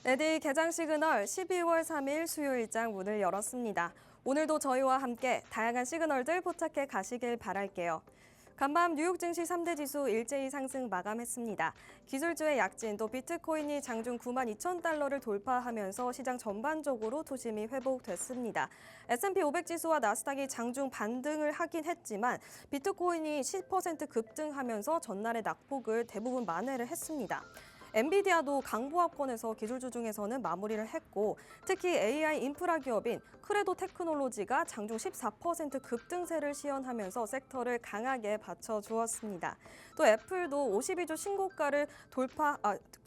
레디 개장 시그널 12월 3일 수요일장 문을 열었습니다. 오늘도 저희와 함께 다양한 시그널들 포착해 가시길 바랄게요. 간밤 뉴욕 증시 3대 지수 일제히 상승 마감했습니다. 기술주의 약진 또 비트코인이 장중 9만 2천 달러를 돌파하면서 시장 전반적으로 투심이 회복됐습니다. S&P 500 지수와 나스닥이 장중 반등을 하긴 했지만 비트코인이 10% 급등하면서 전날의 낙폭을 대부분 만회를 했습니다. 엔비디아도 강보합권에서 기술주 중에서는 마무리를 했고 특히 AI 인프라 기업인 크레도 테크놀로지가 장중 14% 급등세를 시현하면서 섹터를 강하게 받쳐주었습니다. 또 애플도 52주 신고가를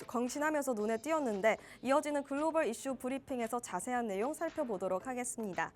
경신하면서 눈에 띄었는데 이어지는 글로벌 이슈 브리핑에서 자세한 내용 살펴보도록 하겠습니다.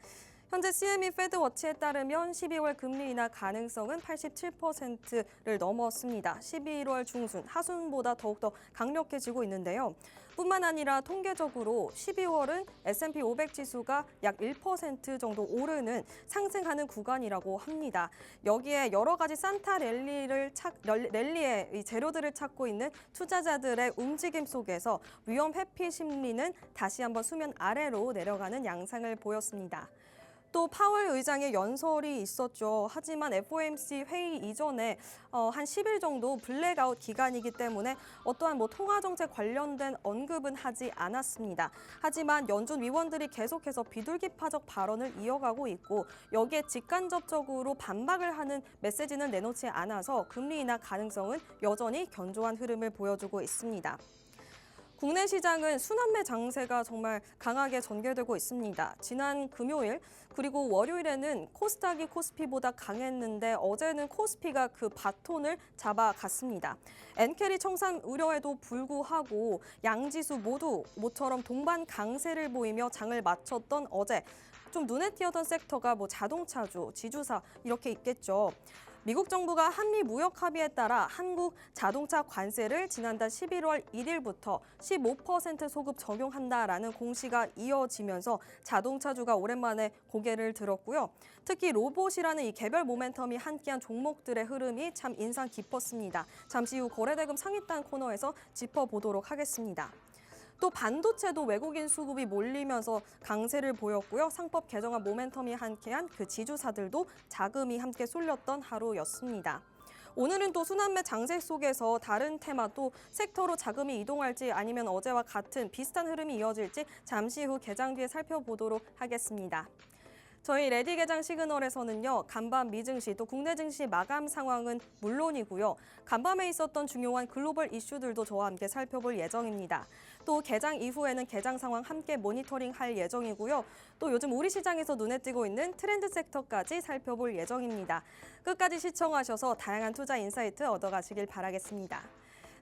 현재 CME 패드워치에 따르면 12월 금리 인하 가능성은 87%를 넘었습니다. 11월 중순, 하순보다 더욱더 강력해지고 있는데요. 뿐만 아니라 통계적으로 12월은 S&P 500 지수가 약 1% 정도 오르는 상승하는 구간이라고 합니다. 여기에 여러 가지 산타 랠리의 이 재료들을 찾고 있는 투자자들의 움직임 속에서 위험 회피 심리는 다시 한번 수면 아래로 내려가는 양상을 보였습니다. 또 파월 의장의 연설이 있었죠. 하지만 FOMC 회의 이전에 한 10일 정도 블랙아웃 기간이기 때문에 어떠한 통화정책 관련된 언급은 하지 않았습니다. 하지만 연준 위원들이 계속해서 비둘기파적 발언을 이어가고 있고 여기에 직간접적으로 반박을 하는 메시지는 내놓지 않아서 금리 인하 가능성은 여전히 견조한 흐름을 보여주고 있습니다. 국내 시장은 순환매 장세가 정말 강하게 전개되고 있습니다. 지난 금요일 그리고 월요일에는 코스닥이 코스피보다 강했는데 어제는 코스피가 그 바톤을 잡아갔습니다. 엔캐리 청산 우려에도 불구하고 양지수 모두 모처럼 동반 강세를 보이며 장을 마쳤던 어제 좀 눈에 띄었던 섹터가 자동차주, 지주사 이렇게 있겠죠. 미국 정부가 한미 무역 합의에 따라 한국 자동차 관세를 지난달 11월 1일부터 15% 소급 적용한다라는 공시가 이어지면서 자동차주가 오랜만에 고개를 들었고요. 특히 로봇이라는 이 개별 모멘텀이 함께한 종목들의 흐름이 참 인상 깊었습니다. 잠시 후 거래대금 상위단 코너에서 짚어보도록 하겠습니다. 또 반도체도 외국인 수급이 몰리면서 강세를 보였고요. 상법 개정안 모멘텀이 함께한 그 지주사들도 자금이 함께 쏠렸던 하루였습니다. 오늘은 또 순환매 장세 속에서 다른 테마도 섹터로 자금이 이동할지 아니면 어제와 같은 비슷한 흐름이 이어질지 잠시 후 개장 뒤에 살펴보도록 하겠습니다. 저희 레디 개장 시그널에서는요, 간밤 미증시 또 국내 증시 마감 상황은 물론이고요. 간밤에 있었던 중요한 글로벌 이슈들도 저와 함께 살펴볼 예정입니다. 또 개장 이후에는 개장 상황 함께 모니터링할 예정이고요. 또 요즘 우리 시장에서 눈에 띄고 있는 트렌드 섹터까지 살펴볼 예정입니다. 끝까지 시청하셔서 다양한 투자 인사이트 얻어가시길 바라겠습니다.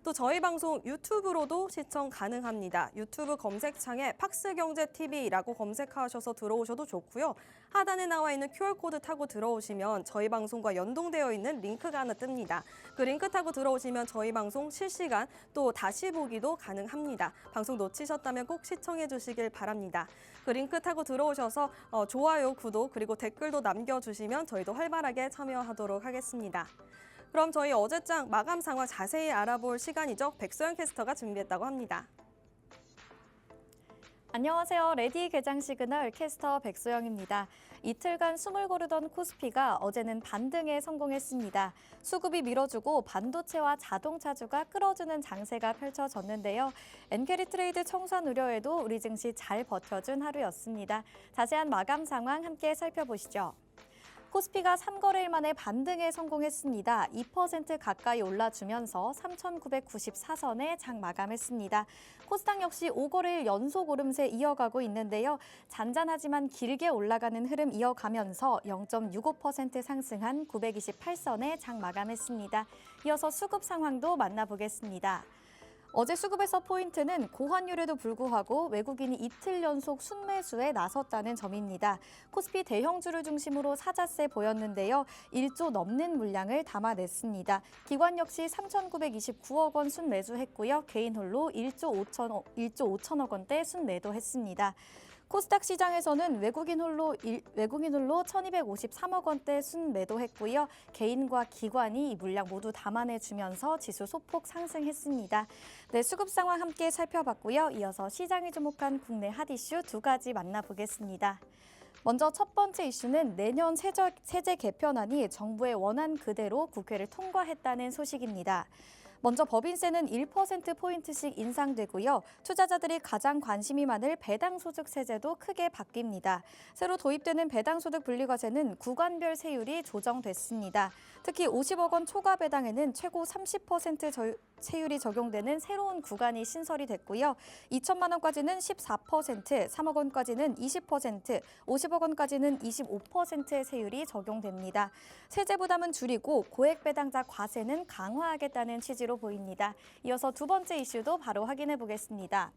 또 저희 방송 유튜브로도 시청 가능합니다. 유튜브 검색창에 팍스경제TV라고 검색하셔서 들어오셔도 좋고요. 하단에 나와 있는 QR코드 타고 들어오시면 저희 방송과 연동되어 있는 링크가 하나 뜹니다. 그 링크 타고 들어오시면 저희 방송 실시간 또 다시 보기도 가능합니다. 방송 놓치셨다면 꼭 시청해 주시길 바랍니다. 그 링크 타고 들어오셔서 좋아요, 구독 그리고 댓글도 남겨주시면 저희도 활발하게 참여하도록 하겠습니다. 그럼 저희 어제장 마감 상황 자세히 알아볼 시간이죠. 백소영 캐스터가 준비했다고 합니다. 안녕하세요. 레디 개장 시그널 캐스터 백소영입니다. 이틀간 숨을 고르던 코스피가 어제는 반등에 성공했습니다. 수급이 밀어주고 반도체와 자동차주가 끌어주는 장세가 펼쳐졌는데요. 엔캐리 트레이드 청산 우려에도 우리 증시 잘 버텨준 하루였습니다. 자세한 마감 상황 함께 살펴보시죠. 코스피가 3거래일 만에 반등에 성공했습니다. 2% 가까이 올라주면서 3,994선에 장 마감했습니다. 코스닥 역시 5거래일 연속 오름세 이어가고 있는데요. 잔잔하지만 길게 올라가는 흐름 이어가면서 0.65% 상승한 928선에 장 마감했습니다. 이어서 수급 상황도 만나보겠습니다. 어제 수급에서 포인트는 고환율에도 불구하고 외국인이 이틀 연속 순매수에 나섰다는 점입니다. 코스피 대형주를 중심으로 사자세 보였는데요. 1조 넘는 물량을 담아냈습니다. 기관 역시 3,929억 원 순매수했고요. 개인 홀로 1조 5천억 원대 순매도했습니다. 코스닥 시장에서는 외국인 홀로 1,253억 원대 순매도했고요. 개인과 기관이 이 물량 모두 담아내주면서 지수 소폭 상승했습니다. 네, 수급 상황 함께 살펴봤고요. 이어서 시장이 주목한 국내 핫 이슈 두 가지 만나보겠습니다. 먼저 첫 번째 이슈는 내년 세제 개편안이 정부의 원안 그대로 국회를 통과했다는 소식입니다. 먼저 법인세는 1%포인트씩 인상되고요. 투자자들이 가장 관심이 많을 배당소득 세제도 크게 바뀝니다. 새로 도입되는 배당소득 분리과세는 구간별 세율이 조정됐습니다. 특히 50억 원 초과 배당에는 최고 30% 세율이 적용되는 새로운 구간이 신설이 됐고요. 2천만 원까지는 14%, 3억 원까지는 20%, 50억 원까지는 25%의 세율이 적용됩니다. 세제 부담은 줄이고 고액 배당자 과세는 강화하겠다는 취지로 보입니다. 이어서 두 번째 이슈도 바로 확인해 보겠습니다.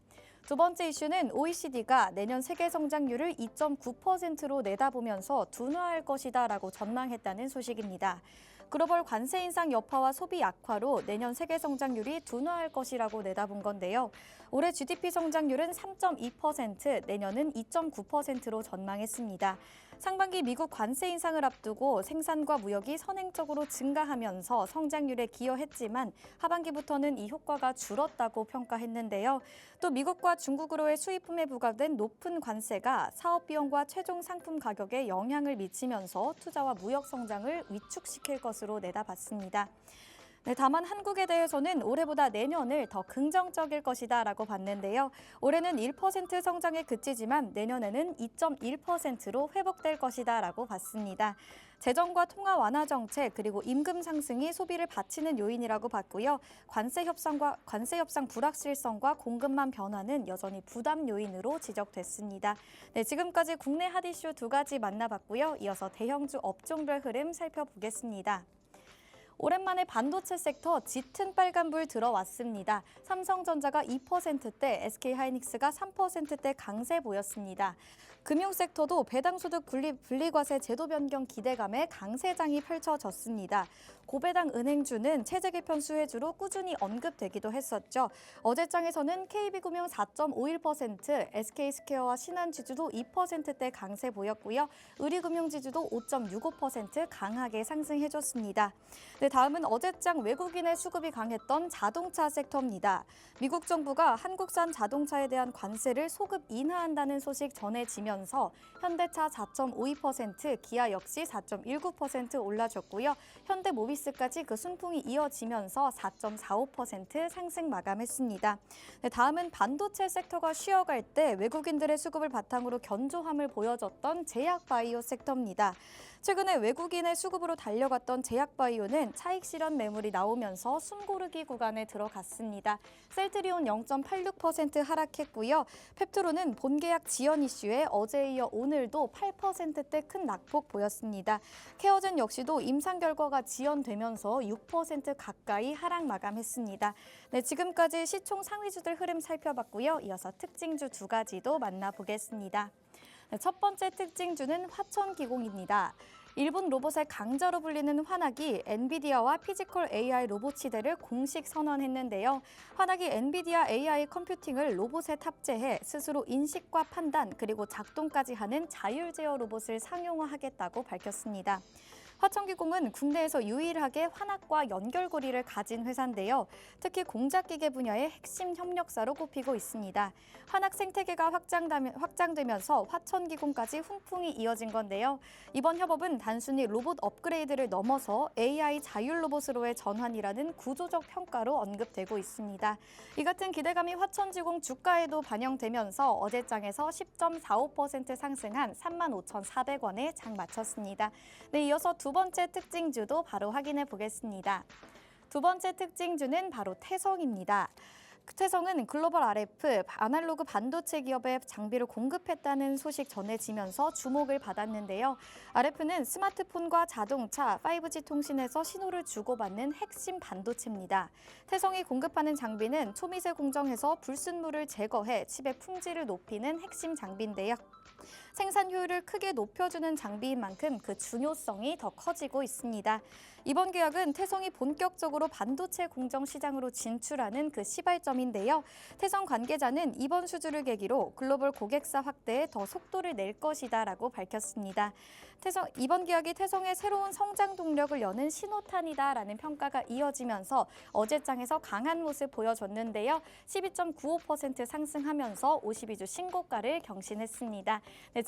두 번째 이슈는 OECD가 내년 세계 성장률을 2.9%로 내다보면서 둔화할 것이다라고 전망했다는 소식입니다. 글로벌 관세 인상 여파와 소비 악화로 내년 세계 성장률이 둔화할 것이라고 내다본 건데요. 올해 GDP 성장률은 3.2%, 내년은 2.9%로 전망했습니다. 상반기 미국 관세 인상을 앞두고 생산과 무역이 선행적으로 증가하면서 성장률에 기여했지만 하반기부터는 이 효과가 줄었다고 평가했는데요. 또 미국과 중국으로의 수입품에 부과된 높은 관세가 사업 비용과 최종 상품 가격에 영향을 미치면서 투자와 무역 성장을 위축시킬 것으로 내다봤습니다. 네, 다만 한국에 대해서는 올해보다 내년을 더 긍정적일 것이다라고 봤는데요. 올해는 1% 성장에 그치지만 내년에는 2.1%로 회복될 것이다라고 봤습니다. 재정과 통화 완화 정책 그리고 임금 상승이 소비를 받치는 요인이라고 봤고요. 관세 협상 불확실성과 공급망 변화는 여전히 부담 요인으로 지적됐습니다. 네, 지금까지 국내 핫 이슈 두 가지 만나봤고요. 이어서 대형주 업종별 흐름 살펴보겠습니다. 오랜만에 반도체 sek터 짙은 빨간불 들어왔습니다. 삼성전자가 2%대, SK하이닉스가 3%대 강세 보였습니다. 금융 섹터도 배당소득 분리과세 제도 변경 기대감에 강세장이 펼쳐졌습니다. 고배당 은행주는 체제 개편 수혜주로 꾸준히 언급되기도 했었죠. 어제장에서는 KB금융 4.51%, SK스퀘어와 신한지주도 2%대 강세 보였고요. 의리금융지주도 5.65% 강하게 상승해줬습니다. 네, 다음은 어제장 외국인의 수급이 강했던 자동차 섹터입니다. 미국 정부가 한국산 자동차에 대한 관세를 소급 인하한다는 소식 전해지면서 현대차 4.52%, 기아 역시 4.19% 올라줬고요. 현대모비스까지 그 순풍이 이어지면서 4.45% 상승 마감했습니다. 네, 다음은 반도체 섹터가 쉬어갈 때 외국인들의 수급을 바탕으로 견조함을 보여줬던 제약바이오 섹터입니다. 최근에 외국인의 수급으로 달려갔던 제약바이오는 차익 실현 매물이 나오면서 숨고르기 구간에 들어갔습니다. 셀트리온 0.86% 하락했고요. 펩트로는 본계약 지연 이슈에 어제에 이어 오늘도 8%대 큰 낙폭 보였습니다. 케어젠 역시도 임상 결과가 지연되면서 6% 가까이 하락 마감했습니다. 네, 지금까지 시총 상위주들 흐름 살펴봤고요. 이어서 특징주 두 가지도 만나보겠습니다. 네, 첫 번째 특징주는 화천기공입니다. 일본 로봇의 강자로 불리는 환학이 엔비디아와 피지컬 AI 로봇 시대를 공식 선언했는데요. 환학이 엔비디아 AI 컴퓨팅을 로봇에 탑재해 스스로 인식과 판단 그리고 작동까지 하는 자율 제어 로봇을 상용화하겠다고 밝혔습니다. 화천기공은 국내에서 유일하게 환학과 연결고리를 가진 회사인데요. 특히 공작기계 분야의 핵심 협력사로 꼽히고 있습니다. 환학 생태계가 확장되면서 화천기공까지 훈풍이 이어진 건데요. 이번 협업은 단순히 로봇 업그레이드를 넘어서 AI 자율 로봇으로의 전환이라는 구조적 평가로 언급되고 있습니다. 이 같은 기대감이 화천지공 주가에도 반영되면서 어제장에서 10.45% 상승한 35,400원에 장 마쳤습니다. 네, 이어서 두 번째 특징주도 바로 확인해 보겠습니다. 두 번째 특징주는 바로 태성입니다. 태성은 글로벌 RF, 아날로그 반도체 기업에 장비를 공급했다는 소식 전해지면서 주목을 받았는데요. RF는 스마트폰과 자동차, 5G 통신에서 신호를 주고받는 핵심 반도체입니다. 태성이 공급하는 장비는 초미세 공정에서 불순물을 제거해 칩의 품질을 높이는 핵심 장비인데요. 생산 효율을 크게 높여주는 장비인 만큼 그 중요성이 더 커지고 있습니다. 이번 계약은 태성이 본격적으로 반도체 공정 시장으로 진출하는 그 시발점인데요. 태성 관계자는 이번 수주를 계기로 글로벌 고객사 확대에 더 속도를 낼 것이다라고 밝혔습니다. 이번 계약이 태성의 새로운 성장 동력을 여는 신호탄이다라는 평가가 이어지면서 어제장에서 강한 모습 보여줬는데요. 12.95% 상승하면서 52주 신고가를 경신했습니다. 네,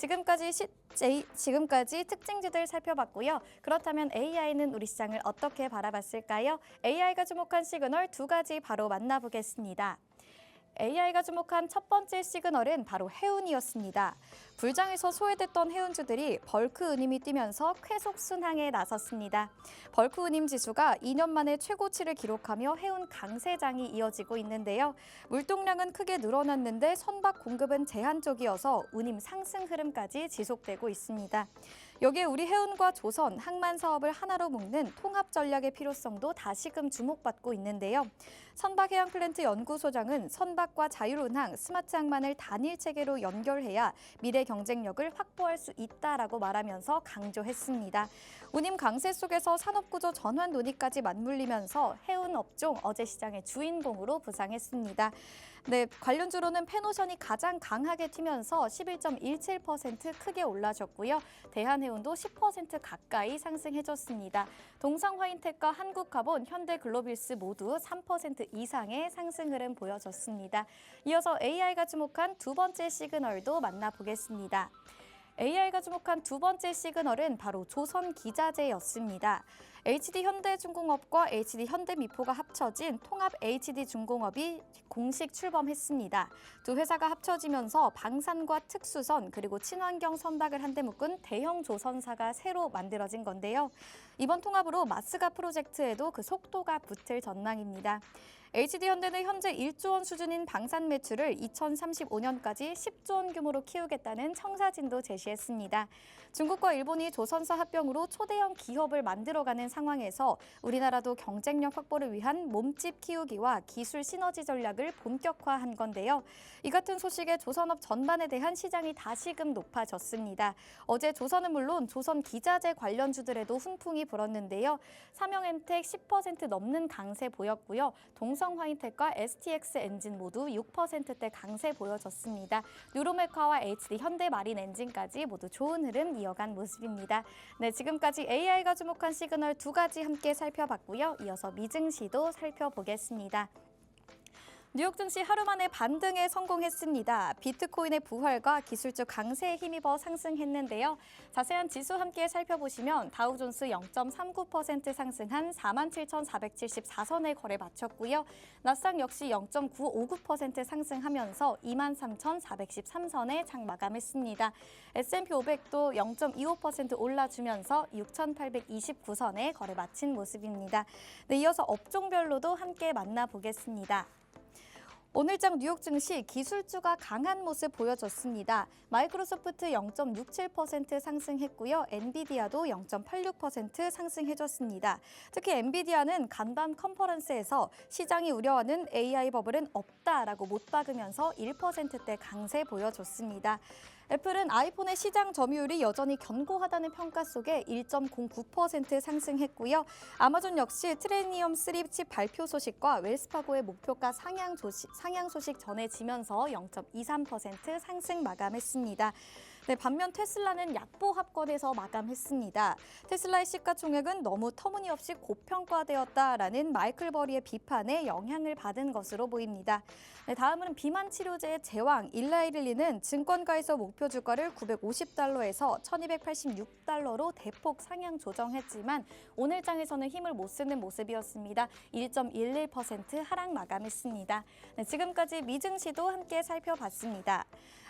지금까지 특징주들 살펴봤고요. 그렇다면 AI는 우리 시장을 어떻게 바라봤을까요? AI가 주목한 시그널 두 가지 바로 만나보겠습니다. AI가 주목한 첫 번째 시그널은 바로 해운이었습니다. 불장에서 소외됐던 해운주들이 벌크 운임이 뛰면서 쾌속 순항에 나섰습니다. 벌크 운임 지수가 2년 만에 최고치를 기록하며 해운 강세장이 이어지고 있는데요. 물동량은 크게 늘어났는데 선박 공급은 제한적이어서 운임 상승 흐름까지 지속되고 있습니다. 여기에 우리 해운과 조선, 항만 사업을 하나로 묶는 통합 전략의 필요성도 다시금 주목받고 있는데요. 선박해양플랜트 연구소장은 선박과 자율운항, 스마트 항만을 단일 체계로 연결해야 미래 경쟁력을 확보할 수 있다라고 말하면서 강조했습니다. 운임 강세 속에서 산업구조 전환 논의까지 맞물리면서 해운 업종 어제 시장의 주인공으로 부상했습니다. 네, 관련주로는 페노션이 가장 강하게 튀면서 11.17% 크게 올라졌고요. 대한해운도 10% 가까이 상승해줬습니다. 동상화인텍과 한국카본, 현대글로빌스 모두 3% 이상의 상승 흐름 보여줬습니다. 이어서 AI가 주목한 두 번째 시그널도 만나보겠습니다. AI가 주목한 두 번째 시그널은 바로 조선기자재였습니다. HD현대중공업과 HD현대미포가 합쳐진 통합 HD중공업이 공식 출범했습니다. 두 회사가 합쳐지면서 방산과 특수선 그리고 친환경 선박을 한데 묶은 대형 조선사가 새로 만들어진 건데요. 이번 통합으로 마스가 프로젝트에도 그 속도가 붙을 전망입니다. HD현대는 현재 1조 원 수준인 방산 매출을 2035년까지 10조 원 규모로 키우겠다는 청사진도 제시했습니다. 중국과 일본이 조선사 합병으로 초대형 기업을 만들어가는 상황에서 우리나라도 경쟁력 확보를 위한 몸집 키우기와 기술 시너지 전략을 본격화한 건데요. 이 같은 소식에 조선업 전반에 대한 시장이 다시금 높아졌습니다. 어제 조선은 물론 조선 기자재 관련주들에도 훈풍이 불었는데요. 삼형엠텍 10% 넘는 강세 보였고요. 동성화인텍과 STX 엔진 모두 6%대 강세 보여줬습니다. 뉴로메카와 HD 현대마린 엔진까지 모두 좋은 흐름 이어간 모습입니다. 네, 지금까지 AI가 주목한 시그널 두 가지 함께 살펴봤고요. 이어서 미증시도 살펴보겠습니다. 뉴욕 증시 하루 만에 반등에 성공했습니다. 비트코인의 부활과 기술적 강세에 힘입어 상승했는데요. 자세한 지수 함께 살펴보시면 다우존스 0.39% 상승한 47,474선에 거래 마쳤고요. 나스닥 역시 0.959% 상승하면서 23,413선에 장 마감했습니다. S&P 500도 0.25% 올라주면서 6,829선에 거래 마친 모습입니다. 네, 이어서 업종별로도 함께 만나보겠습니다. 오늘장 뉴욕 증시 기술주가 강한 모습 보여줬습니다. 마이크로소프트 0.67% 상승했고요. 엔비디아도 0.86% 상승해줬습니다. 특히 엔비디아는 간밤 컨퍼런스에서 시장이 우려하는 AI 버블은 없다라고 못 박으면서 1%대 강세 보여줬습니다. 애플은 아이폰의 시장 점유율이 여전히 견고하다는 평가 속에 1.09% 상승했고요. 아마존 역시 트레니엄 3 칩 발표 소식과 웰스파고의 목표가 상향 소식 전해지면서 0.23% 상승 마감했습니다. 네, 반면 테슬라는 약보 합권에서 마감했습니다. 테슬라의 시가총액은 너무 터무니없이 고평가되었다라는 마이클 버리의 비판에 영향을 받은 것으로 보입니다. 네, 다음은 비만 치료제의 제왕 일라이릴리는 증권가에서 목표 주가를 950달러에서 1286달러로 대폭 상향 조정했지만 오늘 장에서는 힘을 못 쓰는 모습이었습니다. 1.11% 하락 마감했습니다. 네, 지금까지 미증시도 함께 살펴봤습니다.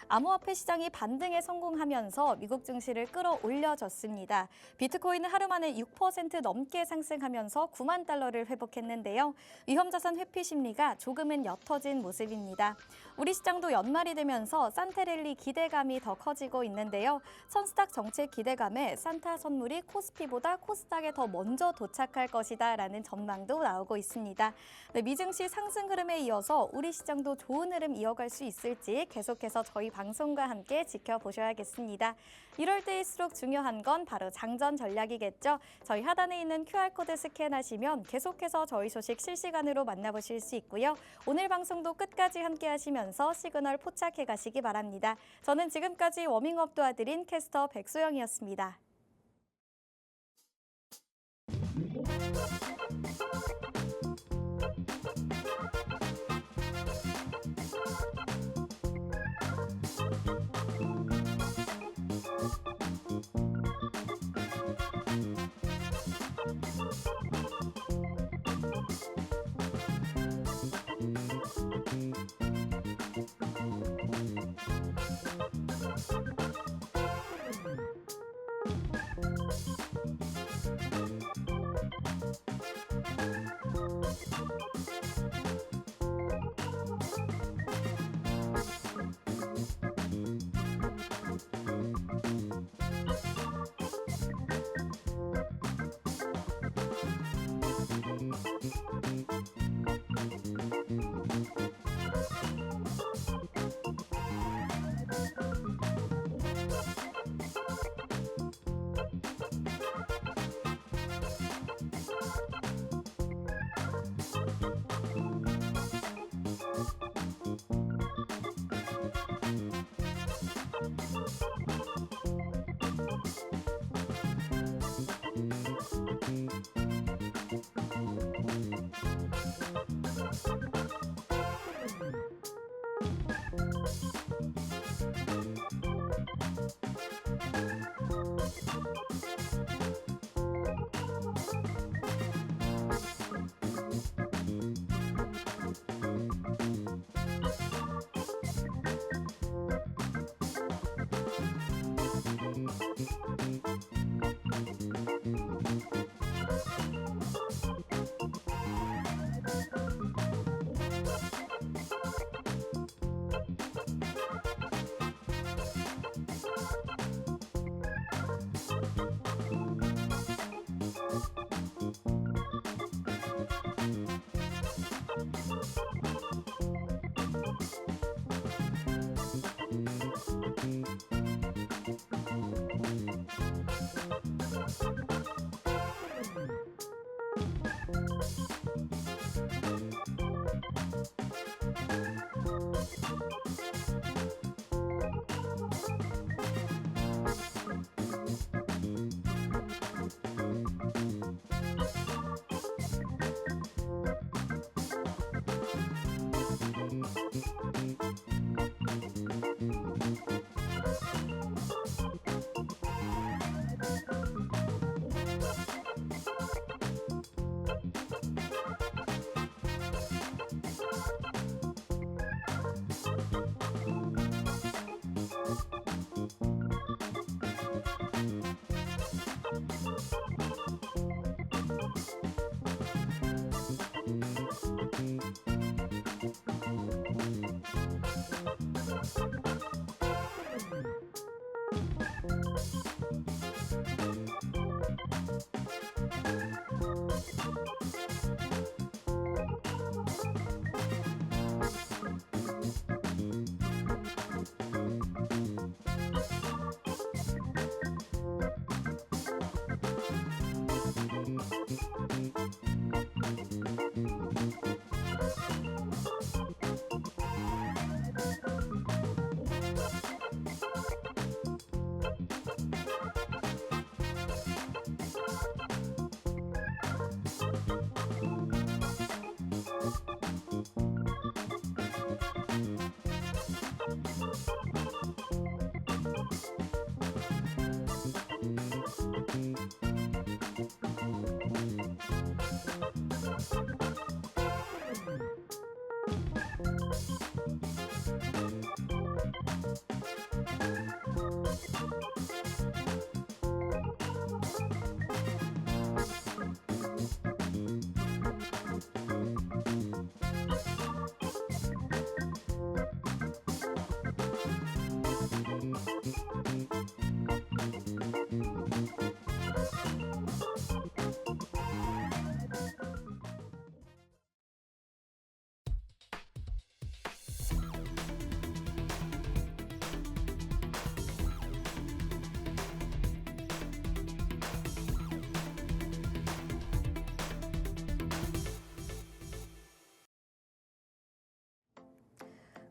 암호화폐 시장이 반등에 성공하면서 미국 증시를 끌어올려줬습니다. 비트코인은 하루 만에 6% 넘게 상승하면서 9만 달러를 회복했는데요. 위험자산 회피 심리가 조금은 옅어진 모습입니다. 우리 시장도 연말이 되면서 산타랠리 기대감이 더 커지고 있는데요. 선스탁 정책 기대감에 산타 선물이 코스피보다 코스닥에 더 먼저 도착할 것이다라는 전망도 나오고 있습니다. 네, 미증시 상승 흐름에 이어서 우리 시장도 좋은 흐름 이어갈 수 있을지 계속해서 저희 방송과 함께 지켜보셔야겠습니다. 이럴 때일수록 중요한 건 바로 장전 전략이겠죠. 저희 하단에 있는 QR코드 스캔하시면 계속해서 저희 소식 실시간으로 만나보실 수 있고요. 오늘 방송도 끝까지 함께 하시면서 시그널 포착해 가시기 바랍니다. 저는 지금까지 워밍업 도와드린 캐스터 백소영이었습니다.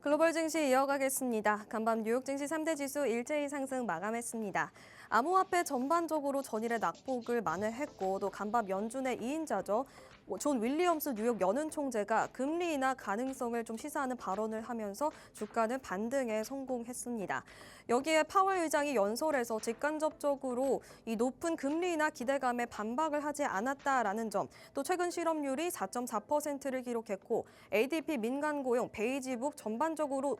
글로벌 증시 이어가겠습니다. 간밤 뉴욕 증시 3대 지수 일제히 상승 마감했습니다. 암호화폐 전반적으로 전일의 낙폭을 만회했고 또 간밤 연준의 2인자죠. 존 윌리엄스 뉴욕 연은 총재가 금리 인하 가능성을 좀 시사하는 발언을 하면서 주가는 반등에 성공했습니다. 여기에 파월 의장이 연설에서 직간접적으로 이 높은 금리 인하 기대감에 반박을 하지 않았다라는 점, 또 최근 실업률이 4.4%를 기록했고 ADP 민간 고용, 베이지북 전반적으로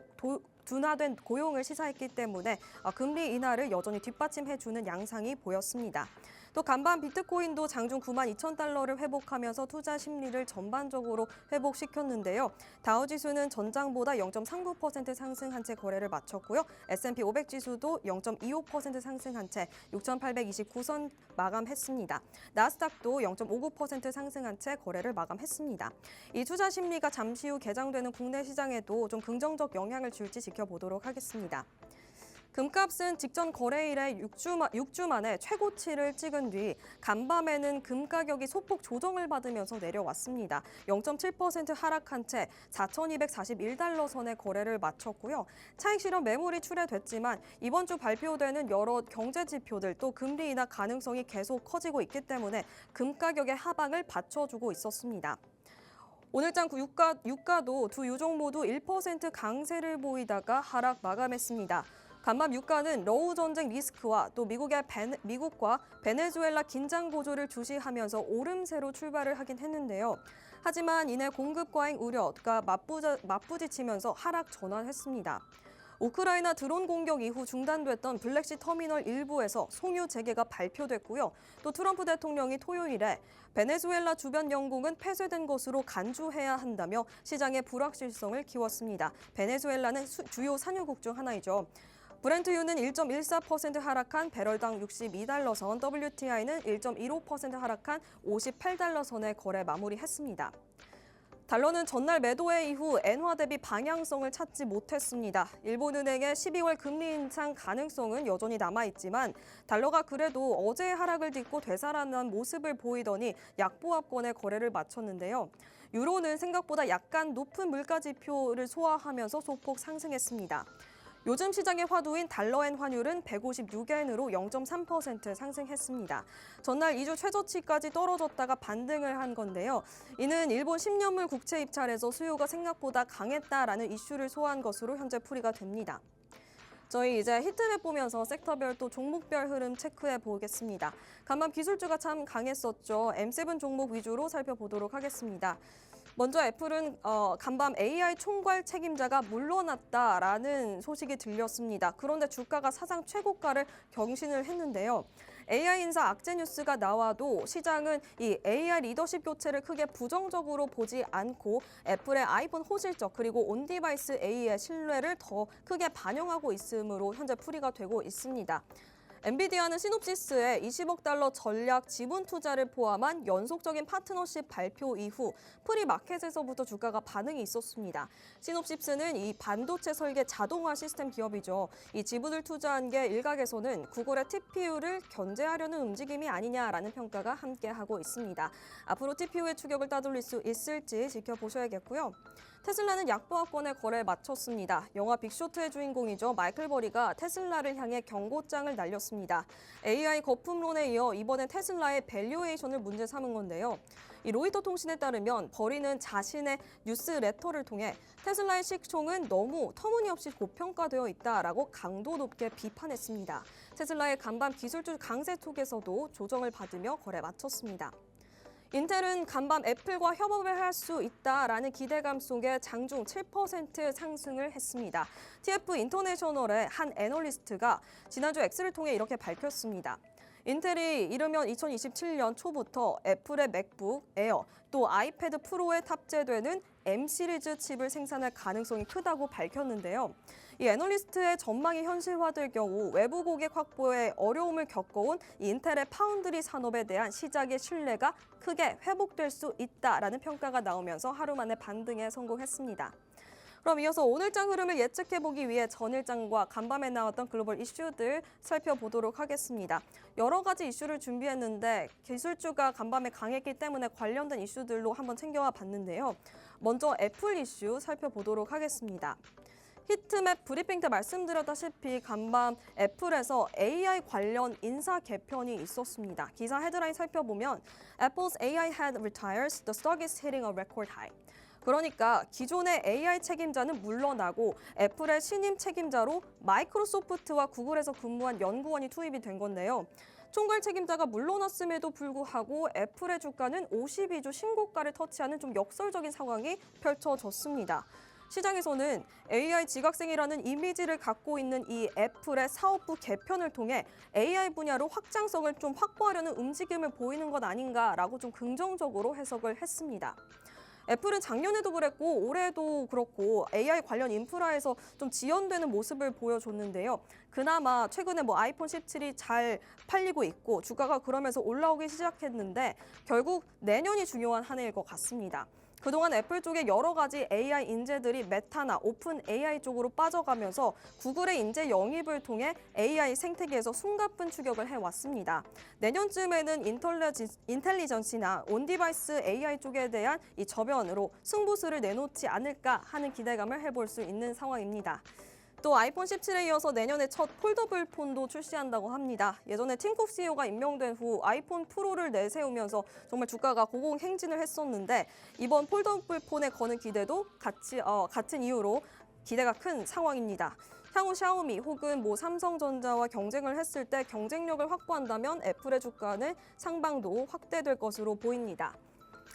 둔화된 고용을 시사했기 때문에 금리 인하를 여전히 뒷받침해주는 양상이 보였습니다. 또 간밤 비트코인도 장중 92,000달러를 회복하면서 투자 심리를 전반적으로 회복시켰는데요. 다우지수는 전장보다 0.39% 상승한 채 거래를 마쳤고요. S&P 500 지수도 0.25% 상승한 채 6,829선 마감했습니다. 나스닥도 0.59% 상승한 채 거래를 마감했습니다. 이 투자 심리가 잠시 후 개장되는 국내 시장에도 좀 긍정적 영향을 줄지 지켜보도록 하겠습니다. 금값은 직전 거래일에 6주 만에 최고치를 찍은 뒤 간밤에는 금 가격이 소폭 조정을 받으면서 내려왔습니다. 0.7% 하락한 채 4,241달러 선에 거래를 마쳤고요. 차익 실현 매물이 출회됐지만 이번 주 발표되는 여러 경제 지표들 또 금리 인하 가능성이 계속 커지고 있기 때문에 금 가격의 하방을 받쳐주고 있었습니다. 오늘장 유가도 두 유종 모두 1% 강세를 보이다가 하락 마감했습니다. 간밤 유가는 러우 전쟁 리스크와 또 미국과 베네수엘라 긴장 고조를 주시하면서 오름세로 출발을 하긴 했는데요. 하지만 이내 공급 과잉 우려가 맞부딪히면서 하락 전환했습니다. 우크라이나 드론 공격 이후 중단됐던 블랙시 터미널 일부에서 송유 재개가 발표됐고요. 또 트럼프 대통령이 토요일에 베네수엘라 주변 영공은 폐쇄된 것으로 간주해야 한다며 시장의 불확실성을 키웠습니다. 베네수엘라는 주요 산유국 중 하나이죠. 브렌트유는 1.14% 하락한 배럴당 62달러 선, WTI는 1.15% 하락한 58달러 선에 거래 마무리했습니다. 달러는 전날 매도회 이후 엔화 대비 방향성을 찾지 못했습니다. 일본은행의 12월 금리 인상 가능성은 여전히 남아있지만 달러가 그래도 어제의 하락을 딛고 되살아난 모습을 보이더니 약보합권의 거래를 마쳤는데요. 유로는 생각보다 약간 높은 물가지표를 소화하면서 소폭 상승했습니다. 요즘 시장의 화두인 달러엔 환율은 156엔으로 0.3% 상승했습니다. 전날 2주 최저치까지 떨어졌다가 반등을 한 건데요. 이는 일본 10년물 국채 입찰에서 수요가 생각보다 강했다라는 이슈를 소화한 것으로 현재 풀이가 됩니다. 저희 이제 히트맵 보면서 섹터별 또 종목별 흐름 체크해 보겠습니다. 간밤 기술주가 참 강했었죠. M7 종목 위주로 살펴보도록 하겠습니다. 먼저 애플은 간밤 AI 총괄 책임자가 물러났다라는 소식이 들렸습니다. 그런데 주가가 사상 최고가를 경신을 했는데요. AI 인사 악재 뉴스가 나와도 시장은 이 AI 리더십 교체를 크게 부정적으로 보지 않고 애플의 아이폰 호실적 그리고 온디바이스 A의 신뢰를 더 크게 반영하고 있으므로 현재 풀이가 되고 있습니다. 엔비디아는 시놉시스의 20억 달러 전략 지분 투자를 포함한 연속적인 파트너십 발표 이후 프리마켓에서부터 주가가 반응이 있었습니다. 시놉시스는 이 반도체 설계 자동화 시스템 기업이죠. 이 지분을 투자한 게 일각에서는 구글의 TPU를 견제하려는 움직임이 아니냐라는 평가가 함께하고 있습니다. 앞으로 TPU의 추격을 따돌릴 수 있을지 지켜보셔야겠고요. 테슬라는 약보합권의 거래에 마쳤습니다. 영화 빅쇼트의 주인공이죠. 마이클 버리가 테슬라를 향해 경고장을 날렸습니다. AI 거품론에 이어 이번엔 테슬라의 밸류에이션을 문제 삼은 건데요. 이 로이터 통신에 따르면 버리는 자신의 뉴스레터를 통해 테슬라의 시총은 너무 터무니없이 고평가되어 있다라고 강도 높게 비판했습니다. 테슬라의 간밤 기술주 강세 톡에서도 조정을 받으며 거래 마쳤습니다. 인텔은 간밤 애플과 협업을 할 수 있다라는 기대감 속에 장중 7% 상승을 했습니다. TF 인터내셔널의 한 애널리스트가 지난주 X를 통해 이렇게 밝혔습니다. 인텔이 이르면 2027년 초부터 애플의 맥북 에어 또 아이패드 프로에 탑재되는 M 시리즈 칩을 생산할 가능성이 크다고 밝혔는데요. 이 애널리스트의 전망이 현실화될 경우 외부 고객 확보에 어려움을 겪어온 인텔의 파운드리 산업에 대한 시장의 신뢰가 크게 회복될 수 있다라는 평가가 나오면서 하루 만에 반등에 성공했습니다. 그럼 이어서 오늘장 흐름을 예측해보기 위해 전일장과 간밤에 나왔던 글로벌 이슈들 살펴보도록 하겠습니다. 여러 가지 이슈를 준비했는데 기술주가 간밤에 강했기 때문에 관련된 이슈들로 한번 챙겨와 봤는데요. 먼저 애플 이슈 살펴보도록 하겠습니다. 히트맵 브리핑 때 말씀드렸다시피 간밤 애플에서 AI 관련 인사 개편이 있었습니다. 기사 헤드라인 살펴보면 Apple's AI head retires, the stock is hitting a record high. 그러니까 기존의 AI 책임자는 물러나고 애플의 신임 책임자로 마이크로소프트와 구글에서 근무한 연구원이 투입이 된 건데요. 총괄 책임자가 물러났음에도 불구하고 애플의 주가는 52주 신고가를 터치하는 좀 역설적인 상황이 펼쳐졌습니다. 시장에서는 AI 지각생이라는 이미지를 갖고 있는 이 애플의 사업부 개편을 통해 AI 분야로 확장성을 좀 확보하려는 움직임을 보이는 것 아닌가라고 좀 긍정적으로 해석을 했습니다. 애플은 작년에도 그랬고 올해도 그렇고 AI 관련 인프라에서 좀 지연되는 모습을 보여줬는데요. 그나마 최근에 아이폰 17이 잘 팔리고 있고 주가가 그러면서 올라오기 시작했는데 결국 내년이 중요한 한 해일 것 같습니다. 그동안 애플 쪽에 여러 가지 AI 인재들이 메타나 오픈 AI 쪽으로 빠져가면서 구글의 인재 영입을 통해 AI 생태계에서 숨가쁜 추격을 해왔습니다. 내년쯤에는 인텔리전시나 온디바이스 AI 쪽에 대한 이 저변으로 승부수를 내놓지 않을까 하는 기대감을 해볼 수 있는 상황입니다. 또 아이폰 17에 이어서 내년에 첫 폴더블 폰도 출시한다고 합니다. 예전에 팀쿡 CEO가 임명된 후 아이폰 프로를 내세우면서 정말 주가가 고공행진을 했었는데 이번 폴더블 폰에 거는 기대도 같은 이유로 기대가 큰 상황입니다. 향후 샤오미 혹은 삼성전자와 경쟁을 했을 때 경쟁력을 확보한다면 애플의 주가는 상방도 확대될 것으로 보입니다.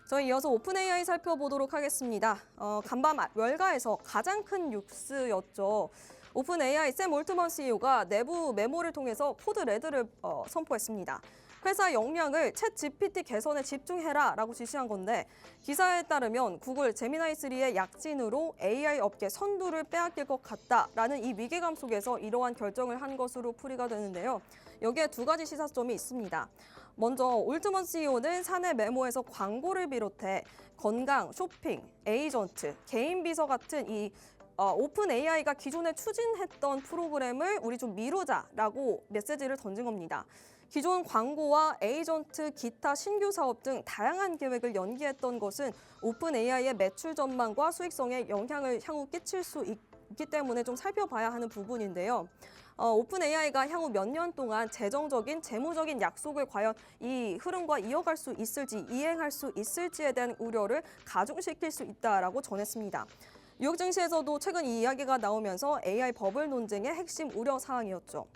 저희 이어서 오픈 AI 살펴보도록 하겠습니다. 간밤 월가에서 가장 큰 뉴스였죠. 오픈 AI 샘 올트먼 CEO가 내부 메모를 통해서 코드 레드를 선포했습니다. 회사 역량을 챗 GPT 개선에 집중해라라고 지시한 건데 기사에 따르면 구글 제미나이 3의 약진으로 AI 업계 선두를 빼앗길 것 같다라는 이 위기감 속에서 이러한 결정을 한 것으로 풀이가 되는데요. 여기에 두 가지 시사점이 있습니다. 먼저 올트먼 CEO는 사내 메모에서 광고를 비롯해 건강, 쇼핑, 에이전트, 개인 비서 같은 이 오픈 AI가 기존에 추진했던 프로그램을 우리 좀 미루자라고 메시지를 던진 겁니다. 기존 광고와 에이전트, 기타 신규 사업 등 다양한 계획을 연기했던 것은 오픈 AI의 매출 전망과 수익성에 영향을 향후 끼칠 수 있기 때문에 좀 살펴봐야 하는 부분인데요. 오픈 AI가 향후 몇 년 동안 재정적인, 재무적인 약속을 과연 이 흐름과 이어갈 수 있을지, 이행할 수 있을지에 대한 우려를 가중시킬 수 있다라고 전했습니다. 뉴욕 증시에서도 최근 이 이야기가 나오면서 AI 버블 논쟁의 핵심 우려 사항이었죠.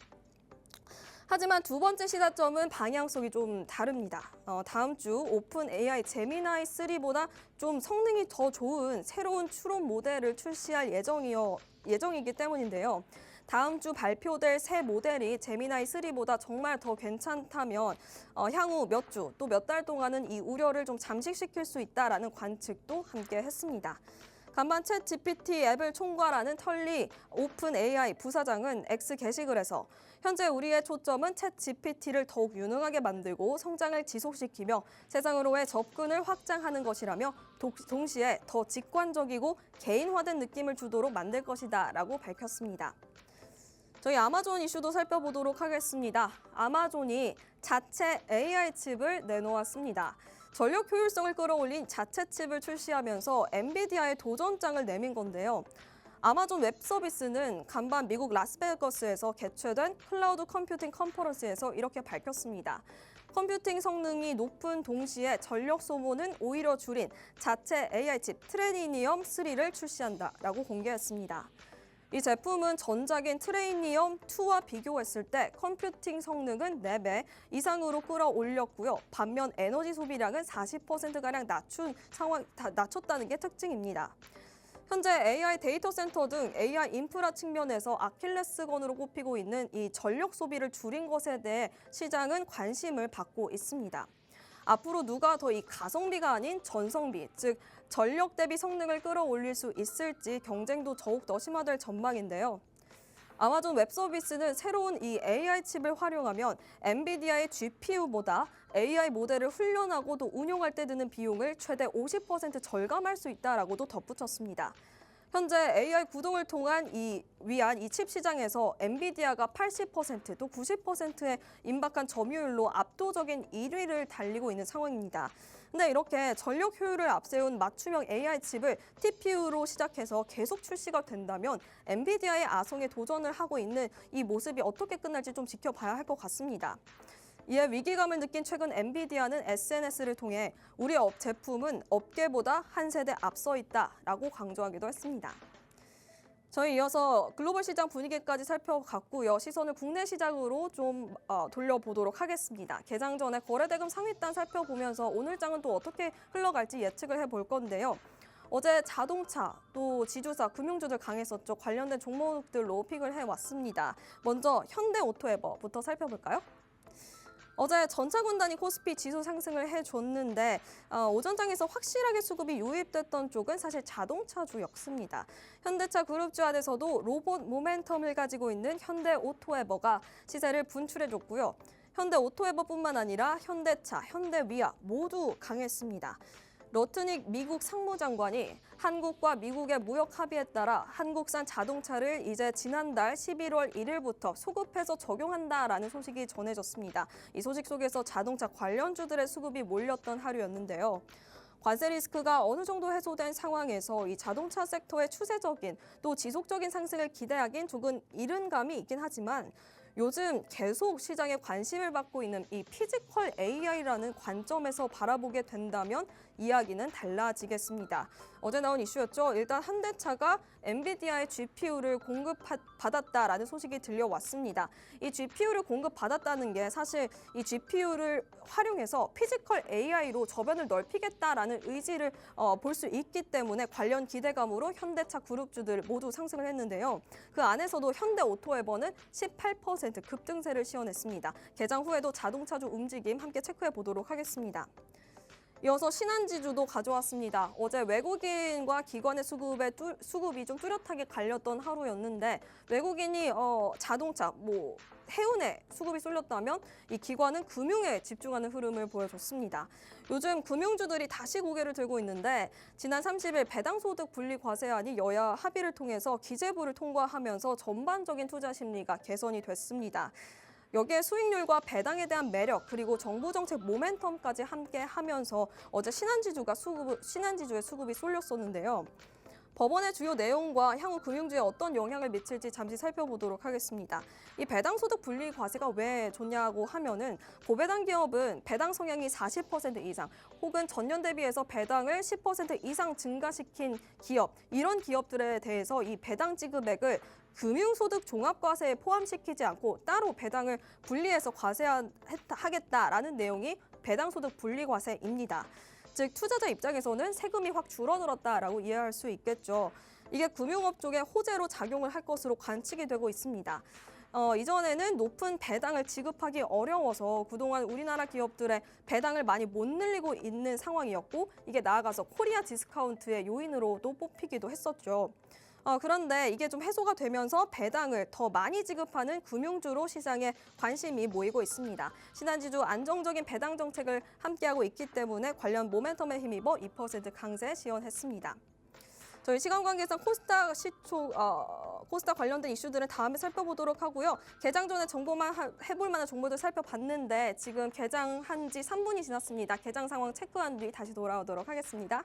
하지만 두 번째 시사점은 방향성이 좀 다릅니다. 다음 주 오픈 AI 제미나이 3보다 좀 성능이 더 좋은 새로운 추론 모델을 출시할 예정이기 때문인데요. 다음 주 발표될 새 모델이 제미나이 3보다 정말 더 괜찮다면 향후 몇 주 또 몇 달 동안은 이 우려를 좀 잠식시킬 수 있다라는 관측도 함께 했습니다. 간밤 챗 GPT 앱을 총괄하는 털리 오픈 AI 부사장은 X 게시글에서 현재 우리의 초점은 챗 GPT를 더욱 유능하게 만들고 성장을 지속시키며 세상으로의 접근을 확장하는 것이라며 동시에 더 직관적이고 개인화된 느낌을 주도록 만들 것이다 라고 밝혔습니다. 저희 아마존 이슈도 살펴보도록 하겠습니다. 아마존이 자체 AI 칩을 내놓았습니다. 전력 효율성을 끌어올린 자체 칩을 출시하면서 엔비디아의 도전장을 내민 건데요. 아마존 웹 서비스는 간밤 미국 라스베가스에서 개최된 클라우드 컴퓨팅 컨퍼런스에서 이렇게 밝혔습니다. 컴퓨팅 성능이 높은 동시에 전력 소모는 오히려 줄인 자체 AI 칩 트레니니엄 3를 출시한다라고 공개했습니다. 이 제품은 전작인 트레이니엄 2와 비교했을 때 컴퓨팅 성능은 4배 이상으로 끌어올렸고요. 반면 에너지 소비량은 40%가량 낮췄다는 게 특징입니다. 현재 AI 데이터 센터 등 AI 인프라 측면에서 아킬레스건으로 꼽히고 있는 이 전력 소비를 줄인 것에 대해 시장은 관심을 받고 있습니다. 앞으로 누가 더 이 가성비가 아닌 전성비, 즉 전력 대비 성능을 끌어올릴 수 있을지 경쟁도 더욱 더 심화될 전망인데요. 아마존 웹 서비스는 새로운 이 AI 칩을 활용하면 엔비디아의 GPU보다 AI 모델을 훈련하고 또 운용할 때 드는 비용을 최대 50% 절감할 수 있다라고도 덧붙였습니다. 현재 AI 구동을 통한 위한 이 칩 시장에서 엔비디아가 80%, 또 90%의 임박한 점유율로 압도적인 1위를 달리고 있는 상황입니다. 근데 이렇게 전력 효율을 앞세운 맞춤형 AI 칩을 TPU로 시작해서 계속 출시가 된다면 엔비디아의 아성에 도전을 하고 있는 이 모습이 어떻게 끝날지 좀 지켜봐야 할 것 같습니다. 이에 위기감을 느낀 최근 엔비디아는 SNS를 통해 우리 제품은 업계보다 한 세대 앞서 있다라고 강조하기도 했습니다. 저희 이어서 글로벌 시장 분위기까지 살펴봤고요. 시선을 국내 시장으로 좀 돌려보도록 하겠습니다. 개장 전에 거래대금 상위단 살펴보면서 오늘 장은 또 어떻게 흘러갈지 예측을 해볼 건데요. 어제 자동차, 또 지주사, 금융주들 강했었죠. 관련된 종목들로 픽을 해왔습니다. 먼저 현대오토에버부터 살펴볼까요? 어제 전차군단이 코스피 지수 상승을 해줬는데 오전장에서 확실하게 수급이 유입됐던 쪽은 사실 자동차주였습니다. 현대차 그룹주 안에서도 로봇 모멘텀을 가지고 있는 현대오토에버가 시세를 분출해줬고요. 현대오토에버뿐만 아니라 현대차, 현대위아 모두 강했습니다. 러트닉 미국 상무장관이 한국과 미국의 무역 합의에 따라 한국산 자동차를 이제 지난달 11월 1일부터 소급해서 적용한다라는 소식이 전해졌습니다. 이 소식 속에서 자동차 관련주들의 수급이 몰렸던 하루였는데요. 관세 리스크가 어느 정도 해소된 상황에서 이 자동차 섹터의 추세적인 또 지속적인 상승을 기대하긴 조금 이른 감이 있긴 하지만 요즘 계속 시장에 관심을 받고 있는 이 피지컬 AI라는 관점에서 바라보게 된다면 이야기는 달라지겠습니다. 어제 나온 이슈였죠. 일단 현대차가 엔비디아의 GPU를 공급받았다라는 소식이 들려왔습니다. 이 GPU를 공급받았다는 게 사실 이 GPU를 활용해서 피지컬 AI로 저변을 넓히겠다라는 의지를 볼 수 있기 때문에 관련 기대감으로 현대차 그룹주들 모두 상승을 했는데요. 그 안에서도 현대오토에버는 18% 급등세를 시현했습니다. 개장 후에도 자동차주 움직임 함께 체크해 보도록 하겠습니다. 이어서 신한지주도 가져왔습니다. 어제 외국인과 기관의 수급이 좀 뚜렷하게 갈렸던 하루였는데 외국인이 자동차, 해운에 수급이 쏠렸다면 이 기관은 금융에 집중하는 흐름을 보여줬습니다. 요즘 금융주들이 다시 고개를 들고 있는데 지난 30일 배당소득 분리 과세안이 여야 합의를 통해서 기재부를 통과하면서 전반적인 투자 심리가 개선이 됐습니다. 여기에 수익률과 배당에 대한 매력 그리고 정부 정책 모멘텀까지 함께 하면서 어제 신한지주의 수급이 쏠렸었는데요. 법원의 주요 내용과 향후 금융주에 어떤 영향을 미칠지 잠시 살펴보도록 하겠습니다. 이 배당소득 분리 과세가 왜 좋냐고 하면은 고배당 기업은 배당 성향이 40% 이상 혹은 전년 대비해서 배당을 10% 이상 증가시킨 기업, 이런 기업들에 대해서 이 배당 지급액을 금융소득 종합과세에 포함시키지 않고 따로 배당을 분리해서 과세하겠다라는 내용이 배당소득 분리과세입니다. 즉 투자자 입장에서는 세금이 확 줄어들었다라고 이해할 수 있겠죠. 이게 금융업 쪽에 호재로 작용을 할 것으로 관측이 되고 있습니다. 이전에는 높은 배당을 지급하기 어려워서 그동안 우리나라 기업들의 배당을 많이 못 늘리고 있는 상황이었고 이게 나아가서 코리아 디스카운트의 요인으로도 뽑히기도 했었죠. 그런데 이게 좀 해소가 되면서 배당을 더 많이 지급하는 금융주로 시장에 관심이 모이고 있습니다. 신한지주 안정적인 배당 정책을 함께하고 있기 때문에 관련 모멘텀에 힘입어 2% 강세 시현했습니다. 저희 시간 관계상 코스닥 코스닥 관련된 이슈들은 다음에 살펴보도록 하고요. 개장 전에 정보만 해볼 만한 정보들 살펴봤는데 지금 개장한 지 3분이 지났습니다. 개장 상황 체크한 뒤 다시 돌아오도록 하겠습니다.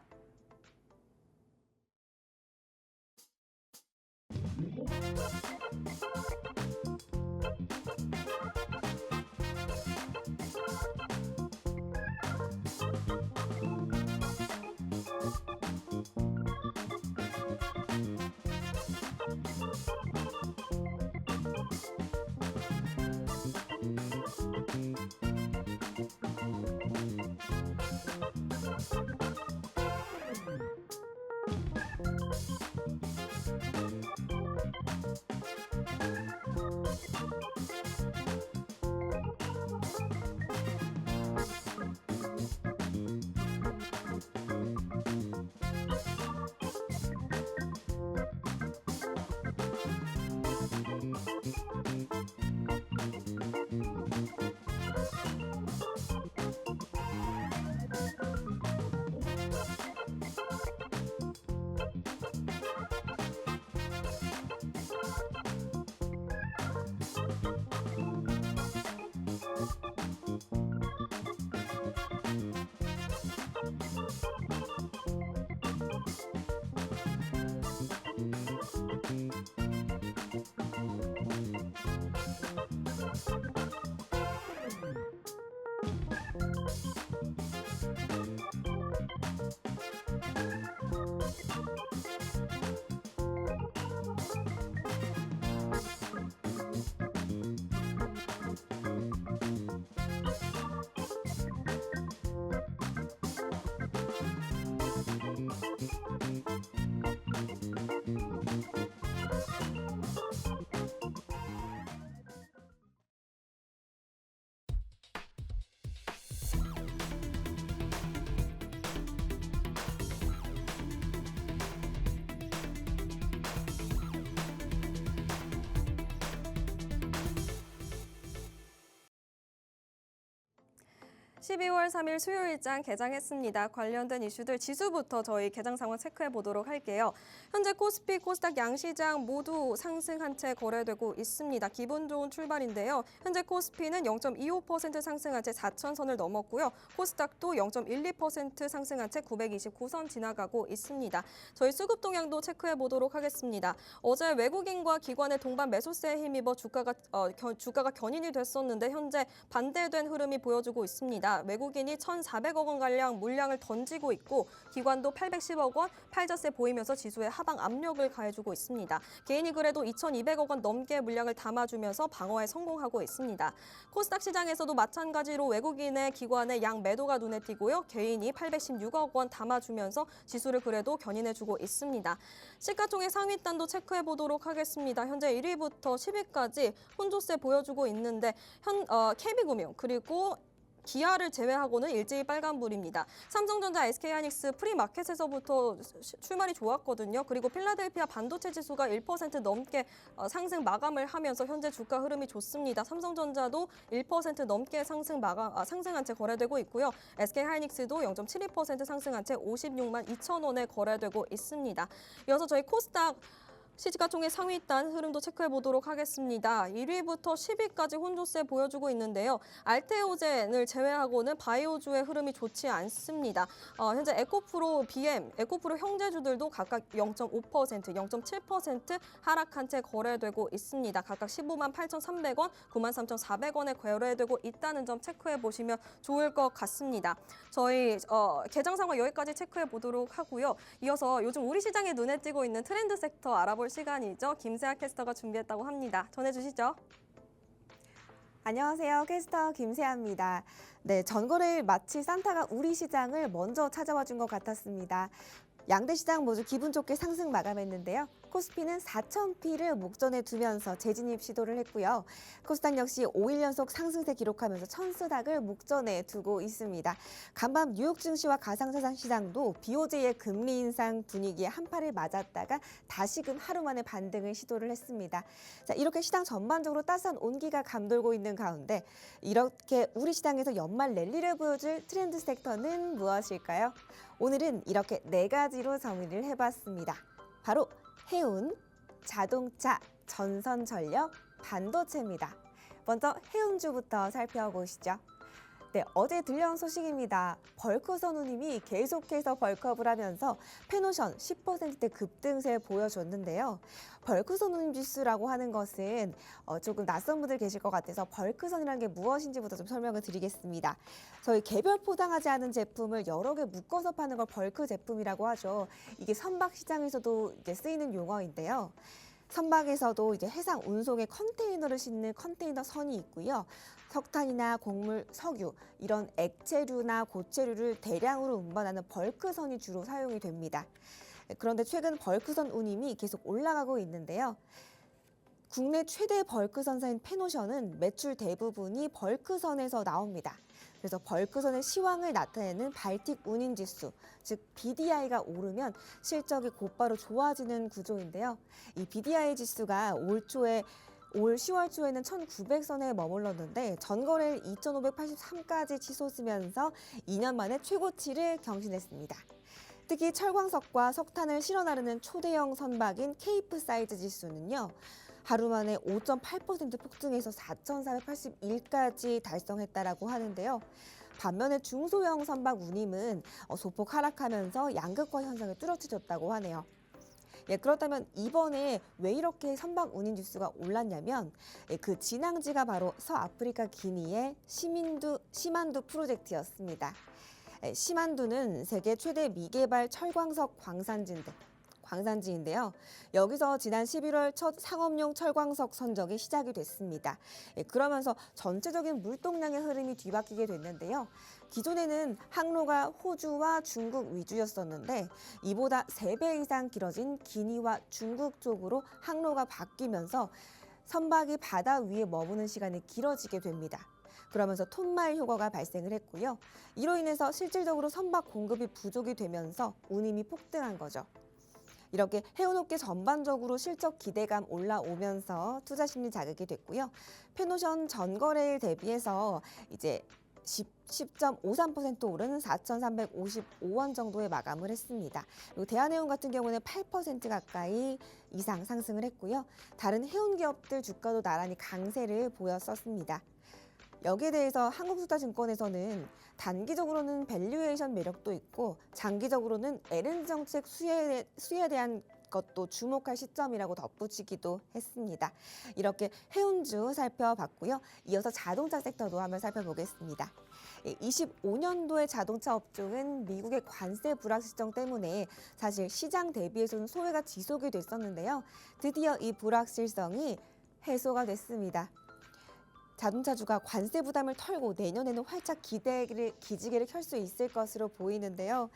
12월 3일 수요일장 개장했습니다. 관련된 이슈들 지수부터 저희 개장 상황 체크해 보도록 할게요. 현재 코스피, 코스닥 양시장 모두 상승한 채 거래되고 있습니다. 기분 좋은 출발인데요. 현재 코스피는 0.25% 상승한 채 4,000선을 넘었고요. 코스닥도 0.12% 상승한 채 929선 지나가고 있습니다. 저희 수급 동향도 체크해 보도록 하겠습니다. 어제 외국인과 기관의 동반 매수세에 힘입어 주가가 견인이 됐었는데 현재 반대된 흐름이 보여주고 있습니다. 외국인이 1,400억 원가량 물량을 던지고 있고 기관도 810억 원 팔자세 보이면서 지수에 하방 압력을 가해주고 있습니다. 개인이 그래도 2,200억 원 넘게 물량을 담아주면서 방어에 성공하고 있습니다. 코스닥 시장에서도 마찬가지로 외국인의 기관의 양 매도가 눈에 띄고요. 개인이 816억 원 담아주면서 지수를 그래도 견인해주고 있습니다. 시가총액 상위단도 체크해 보도록 하겠습니다. 현재 1위부터 10위까지 혼조세 보여주고 있는데 KB금융 그리고 기아를 제외하고는 일제히 빨간불입니다. 삼성전자, SK하이닉스 프리마켓에서부터 출발이 좋았거든요. 그리고 필라델피아 반도체 지수가 1% 넘게 상승 마감을 하면서 현재 주가 흐름이 좋습니다. 삼성전자도 1% 넘게 상승한 채 거래되고 있고요. SK하이닉스도 0.72% 상승한 채 56만 2천 원에 거래되고 있습니다. 이어서 저희 코스닥 시가총액 상위단 흐름도 체크해 보도록 하겠습니다. 1위부터 10위까지 혼조세 보여주고 있는데요. 알테오젠을 제외하고는 바이오주의 흐름이 좋지 않습니다. 현재 에코프로, BM, 에코프로 형제주들도 각각 0.5%, 0.7% 하락한 채 거래되고 있습니다. 각각 15만 8,300원, 9만 3,400원에 거래되고 있다는 점 체크해 보시면 좋을 것 같습니다. 저희 개장 상황 여기까지 체크해 보도록 하고요. 이어서 요즘 우리 시장에 눈에 띄고 있는 트렌드 섹터 알아볼 시간이죠. 김세아 캐스터가 준비했다고 합니다. 전해주시죠. 안녕하세요. 캐스터 김세아입니다. 네, 전거래일 마치 산타가 우리 시장을 먼저 찾아와 준 것 같았습니다. 양대 시장 모두 기분 좋게 상승 마감했는데요. 코스피는 4,000피를 목전에 두면서 재진입 시도를 했고요. 코스닥 역시 5일 연속 상승세 기록하면서 1,000수닥을 목전에 두고 있습니다. 간밤 뉴욕 증시와 가상자산 시장도 BOJ의 금리 인상 분위기에 한파를 맞았다가 다시금 하루 만에 반등을 시도를 했습니다. 자, 이렇게 시장 전반적으로 따스한 온기가 감돌고 있는 가운데 이렇게 우리 시장에서 연말 랠리를 보여줄 트렌드 섹터는 무엇일까요? 오늘은 이렇게 4가지로 정의를 해봤습니다. 바로 해운, 자동차, 전선전력, 반도체입니다. 먼저 해운주부터 살펴보시죠. 네, 어제 들려온 소식입니다. 벌크선 운임이 계속해서 벌크업을 하면서 페노션 10%대 급등세 보여줬는데요. 벌크선 운임 지수라고 하는 것은 조금 낯선 분들 계실 것 같아서 벌크선이라는 게 무엇인지부터 좀 설명을 드리겠습니다. 저희 개별 포장하지 않은 제품을 여러 개 묶어서 파는 걸 벌크 제품이라고 하죠. 이게 선박 시장에서도 이제 쓰이는 용어인데요. 선박에서도 이제 해상 운송에 컨테이너를 싣는 컨테이너 선이 있고요. 석탄이나 곡물, 석유 이런 액체류나 고체류를 대량으로 운반하는 벌크선이 주로 사용이 됩니다. 그런데 최근 벌크선 운임이 계속 올라가고 있는데요. 국내 최대 벌크선사인 페노션은 매출 대부분이 벌크선에서 나옵니다. 그래서 벌크선의 시황을 나타내는 발틱 운임지수, 즉 BDI가 오르면 실적이 곧바로 좋아지는 구조인데요. 이 BDI 지수가 올 10월 초에는 1,900선에 머물렀는데 전거래일 2,583까지 치솟으면서 2년 만에 최고치를 경신했습니다. 특히 철광석과 석탄을 실어 나르는 초대형 선박인 케이프 사이즈 지수는요. 하루 만에 5.8% 폭등해서 4,481까지 달성했다라고 하는데요. 반면에 중소형 선박 운임은 소폭 하락하면서 양극화 현상을 뚜렷해졌다고 하네요. 예, 그렇다면 이번에 왜 이렇게 선박 운임 지수가 올랐냐면 그 진앙지가 바로 서아프리카 기니의 시만두 프로젝트였습니다. 시만두는 세계 최대 미개발 철광석 광산지인데요. 여기서 지난 11월 첫 상업용 철광석 선적이 시작이 됐습니다. 그러면서 전체적인 물동량의 흐름이 뒤바뀌게 됐는데요. 기존에는 항로가 호주와 중국 위주였었는데 이보다 3배 이상 길어진 기니와 중국 쪽으로 항로가 바뀌면서 선박이 바다 위에 머무는 시간이 길어지게 됩니다. 그러면서 톤마일 효과가 발생을 했고요. 이로 인해서 실질적으로 선박 공급이 부족이 되면서 운임이 폭등한 거죠. 이렇게 해운업계 전반적으로 실적 기대감 올라오면서 투자 심리 자극이 됐고요. 페노션 전거래일 대비해서 이제 10.53% 오른 4,355원 정도에 마감을 했습니다. 그리고 대한해운 같은 경우는 8% 가까이 이상 상승을 했고요. 다른 해운 기업들 주가도 나란히 강세를 보였었습니다. 여기에 대해서 한국투자증권에서는 단기적으로는 밸류에이션 매력도 있고 장기적으로는 LNG 정책 수혜에 대한 것도 주목할 시점이라고 덧붙이기도 했습니다. 이렇게 해운주 살펴봤고요. 이어서 자동차 섹터도 한번 살펴보겠습니다. 25년도의 자동차 업종은 미국의 관세 불확실성 때문에 사실 시장 대비해서는 소외가 지속이 됐었는데요. 드디어 이 불확실성이 해소가 됐습니다. 자동차주가 관세 부담을 털고 내년에는 활짝 기지개를 켤 수 있을 것으로 보이는데요.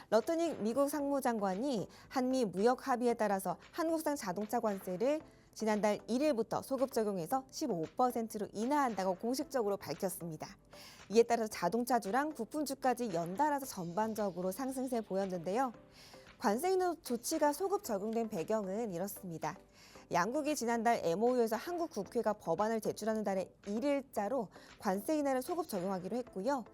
러트닉 미국 상무장관이 한미 무역 합의에 따라서 한국산 자동차 관세를 지난달 1일부터 소급 적용해서 15%로 인하한다고 공식적으로 밝혔습니다. 이에 따라서 자동차주랑 부품주까지 연달아서 전반적으로 상승세 보였는데요. 관세 인하 조치가 소급 적용된 배경은 이렇습니다. 양국이 지난달 MOU에서 한국 국회가 법안을 제출하는 달에 1일자로 관세 인하를 소급 적용하기로 했고요.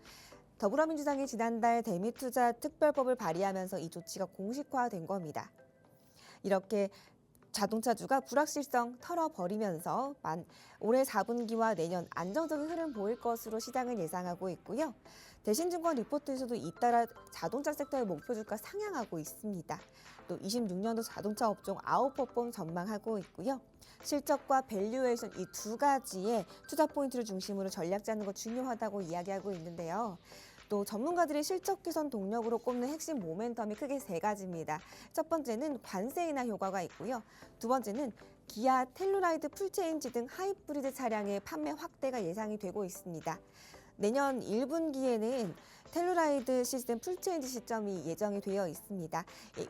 더불어민주당이 지난달 대미투자 특별법을 발의하면서 이 조치가 공식화된 겁니다. 이렇게 자동차주가 불확실성 털어버리면서 올해 4분기와 내년 안정적인 흐름 보일 것으로 시장은 예상하고 있고요. 대신증권 리포트에서도 잇따라 자동차 섹터의 목표 주가 상향하고 있습니다. 또 26년도 자동차 업종 아웃퍼폼 전망하고 있고요. 실적과 밸류에이션 이 두 가지의 투자 포인트를 중심으로 전략 짜는 거 중요하다고 이야기하고 있는데요. 또 전문가들이 실적 개선 동력으로 꼽는 핵심 모멘텀이 크게 세 가지입니다. 첫 번째는 관세 인하 효과가 있고요. 두 번째는 기아 텔루라이드 풀체인지 등 하이브리드 차량의 판매 확대가 예상이 되고 있습니다. 내년 1분기에는 텔루라이드 시스템 풀체인지 시점이 예정이 되어 있습니다.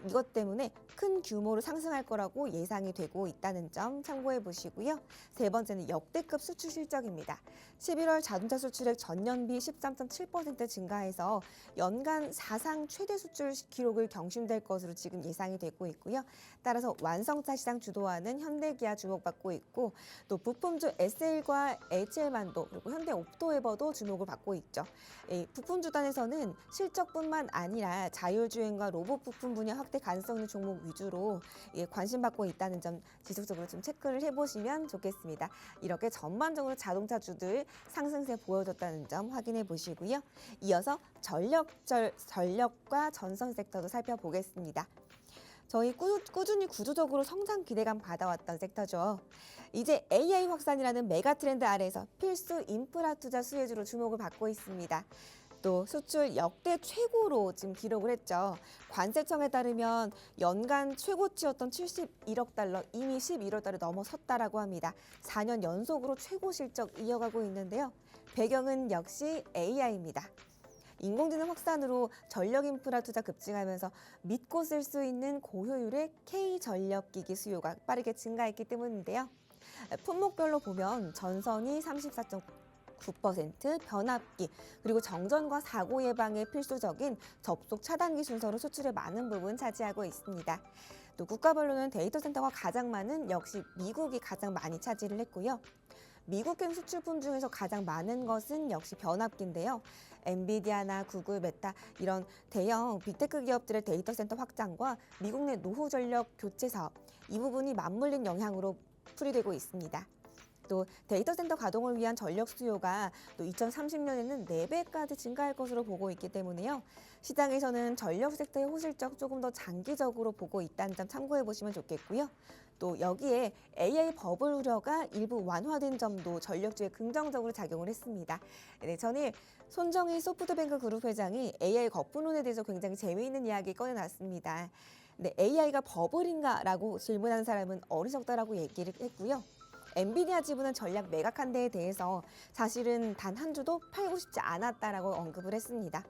이것 때문에 큰 규모로 상승할 거라고 예상이 되고 있다는 점 참고해 보시고요. 세 번째는 역대급 수출 실적입니다. 11월 자동차 수출액 전년비 13.7% 증가해서 연간 사상 최대 수출 기록을 경신될 것으로 지금 예상이 되고 있고요. 따라서 완성차 시장 주도하는 현대기아 주목받고 있고 또 부품주 SL과 HL만도 그리고 현대옵토에버도 주목을 받고 있죠. 부품주 단에서는 실적뿐만 아니라 자율주행과 로봇 부품 분야 확대 가능성 있는 종목 위주로 관심받고 있다는 점 지속적으로 좀 체크를 해보시면 좋겠습니다. 이렇게 전반적으로 자동차주들 상승세 보여줬다는 점 확인해 보시고요. 이어서 전력과 전선 섹터도 살펴보겠습니다. 저희 꾸준히 구조적으로 성장 기대감 받아왔던 섹터죠. 이제 AI 확산이라는 메가 트렌드 아래에서 필수 인프라 투자 수혜주로 주목을 받고 있습니다. 또 수출 역대 최고로 지금 기록을 했죠. 관세청에 따르면 연간 최고치였던 71억 달러 이미 11월 달에 넘어섰다라고 합니다. 4년 연속으로 최고 실적 이어가고 있는데요. 배경은 역시 AI입니다. 인공지능 확산으로 전력 인프라 투자 급증하면서 믿고 쓸 수 있는 고효율의 K전력기기 수요가 빠르게 증가했기 때문인데요. 품목별로 보면 전선이 34.9%, 변압기, 그리고 정전과 사고 예방에 필수적인 접속 차단기 순서로 수출의 많은 부분 차지하고 있습니다. 또 국가별로는 데이터 센터가 가장 많은 역시 미국이 가장 많이 차지를 했고요. 미국행 수출품 중에서 가장 많은 것은 역시 변압기인데요. 엔비디아나 구글, 메타 이런 대형 빅테크 기업들의 데이터 센터 확장과 미국 내 노후 전력 교체 사업 이 부분이 맞물린 영향으로 풀이되고 있습니다. 또 데이터 센터 가동을 위한 전력 수요가 또 2030년에는 4배까지 증가할 것으로 보고 있기 때문에요. 시장에서는 전력 섹터의 호실적 조금 더 장기적으로 보고 있다는 점 참고해 보시면 좋겠고요. 또 여기에 AI 버블 우려가 일부 완화된 점도 전력주에 긍정적으로 작용을 했습니다. 네, 전일 손정희 소프트뱅크 그룹 회장이 AI 거품론에 대해서 굉장히 재미있는 이야기 꺼내놨습니다. 네, AI가 버블인가라고 질문한 사람은 어리석다라고 얘기를 했고요. 엔비디아 지분은 전략 매각한 데에 대해서 사실은 단 한 주도 팔고 싶지 않았다라고 언급을 했습니다.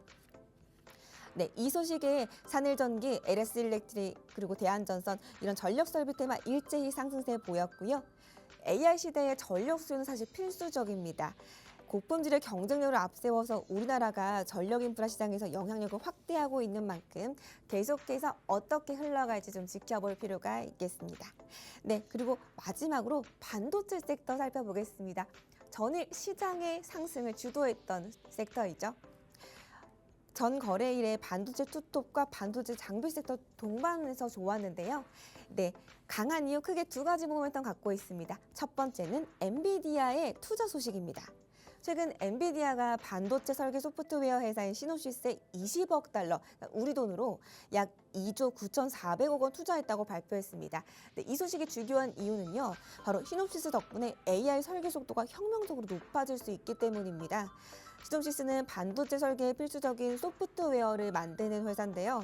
네, 이 소식에 산일전기, LS일렉트릭 그리고 대한전선 이런 전력 설비 테마 일제히 상승세 보였고요. AI 시대의 전력 수요는 사실 필수적입니다. 고품질의 경쟁력을 앞세워서 우리나라가 전력 인프라 시장에서 영향력을 확대하고 있는 만큼 계속해서 어떻게 흘러갈지 좀 지켜볼 필요가 있겠습니다. 네, 그리고 마지막으로 반도체 섹터 살펴보겠습니다. 전일 시장의 상승을 주도했던 섹터이죠. 전 거래일에 반도체 투톱과 반도체 장비 섹터 동반해서 좋았는데요. 네, 강한 이유 크게 두 가지 모멘텀 갖고 있습니다. 첫 번째는 엔비디아의 투자 소식입니다. 최근 엔비디아가 반도체 설계 소프트웨어 회사인 시놉시스에 20억 달러, 우리 돈으로 약 2조 9,400억 원 투자했다고 발표했습니다. 네, 이 소식이 주요한 이유는요, 바로 시놉시스 덕분에 AI 설계 속도가 혁명적으로 높아질 수 있기 때문입니다. 시놉시스는 반도체 설계에 필수적인 소프트웨어를 만드는 회사인데요.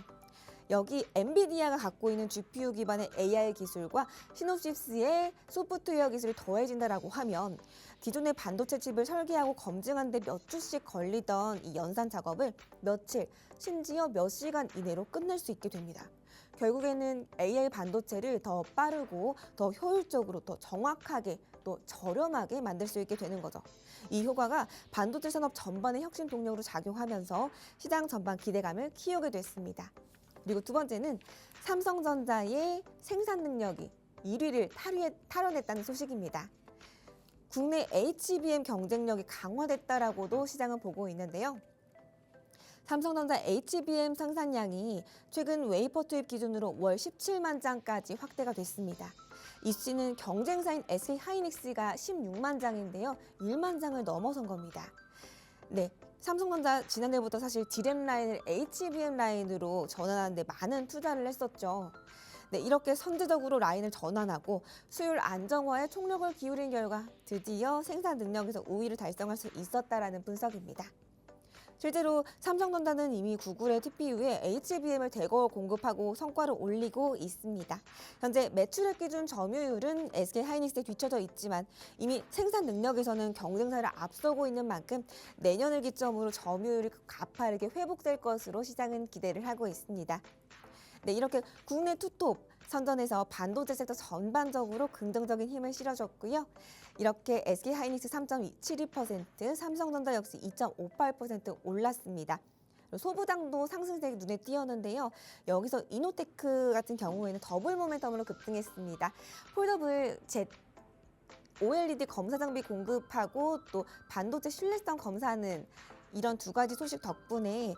여기 엔비디아가 갖고 있는 GPU 기반의 AI 기술과 시놉시스의 소프트웨어 기술이 더해진다라고 하면 기존의 반도체 칩을 설계하고 검증하는데 몇 주씩 걸리던 이 연산 작업을 며칠, 심지어 몇 시간 이내로 끝낼 수 있게 됩니다. 결국에는 AI 반도체를 더 빠르고 더 효율적으로 더 정확하게 또 저렴하게 만들 수 있게 되는 거죠. 이 효과가 반도체 산업 전반의 혁신 동력으로 작용하면서 시장 전반 기대감을 키우게 됐습니다. 그리고 두 번째는 삼성전자의 생산 능력이 1위를 탈환했다는 소식입니다. 국내 HBM 경쟁력이 강화됐다라고도 시장은 보고 있는데요. 삼성전자 HBM 생산량이 최근 웨이퍼 투입 기준으로 월 17만 장까지 확대가 됐습니다. 이 수치는 경쟁사인 SK하이닉스가 16만 장인데요. 1만 장을 넘어선 겁니다. 네, 삼성전자 지난해부터 사실 D램 라인을 HBM 라인으로 전환하는데 많은 투자를 했었죠. 네, 이렇게 선제적으로 라인을 전환하고 수율 안정화에 총력을 기울인 결과 드디어 생산 능력에서 우위를 달성할 수 있었다라는 분석입니다. 실제로 삼성전자는 이미 구글의 TPU에 HBM을 대거 공급하고 성과를 올리고 있습니다. 현재 매출액 기준 점유율은 SK하이닉스에 뒤처져 있지만 이미 생산 능력에서는 경쟁사를 앞서고 있는 만큼 내년을 기점으로 점유율이 가파르게 회복될 것으로 시장은 기대를 하고 있습니다. 네, 이렇게 국내 투톱 선전에서 반도체 섹터 전반적으로 긍정적인 힘을 실어줬고요. 이렇게 SK하이닉스 3.72%, 삼성전자 역시 2.58% 올랐습니다. 소부장도 상승세가 눈에 띄었는데요. 여기서 이노테크 같은 경우에는 더블 모멘텀으로 급등했습니다. 폴더블 OLED 검사 장비 공급하고 또 반도체 신뢰성 검사하는 이런 두 가지 소식 덕분에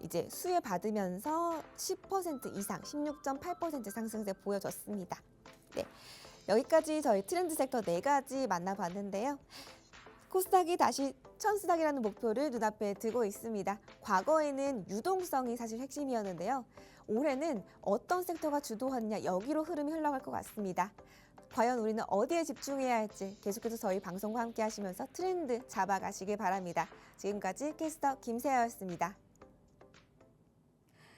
이제 수혜 받으면서 10% 이상, 16.8% 상승세 보여줬습니다. 네, 여기까지 저희 트렌드 섹터 4가지 만나봤는데요. 코스닥이 다시 1000스닥이라는 목표를 눈앞에 두고 있습니다. 과거에는 유동성이 사실 핵심이었는데요. 올해는 어떤 섹터가 주도하느냐 여기로 흐름이 흘러갈 것 같습니다. 과연 우리는 어디에 집중해야 할지 계속해서 저희 방송과 함께 하시면서 트렌드 잡아가시길 바랍니다. 지금까지 캐스터 김세아였습니다.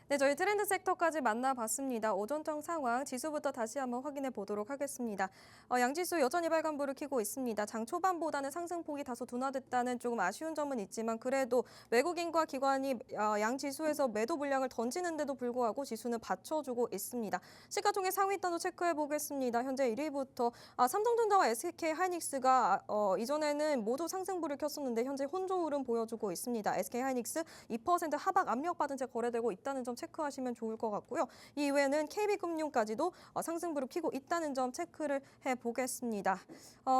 네, 저희 트렌드 섹터까지 만나봤습니다. 오전장 상황 지수부터 다시 한번 확인해 보도록 하겠습니다. 양지수 여전히 빨간불을 켜고 있습니다. 장 초반보다는 상승폭이 다소 둔화됐다는 조금 아쉬운 점은 있지만 그래도 외국인과 기관이 양지수에서 매도 물량을 던지는데도 불구하고 지수는 받쳐주고 있습니다. 시가총액 상위 단도 체크해 보겠습니다. 현재 1위부터 삼성전자와 SK하이닉스가 이전에는 모두 상승불을 켰었는데 현재 혼조 흐름 보여주고 있습니다. SK하이닉스 2% 하락 압력받은 채 거래되고 있다는 점 체크하시면 좋을 것 같고요. 이 이외에는 KB금융까지도 상승불을 켜고 있다는 점 체크를 해보겠습니다.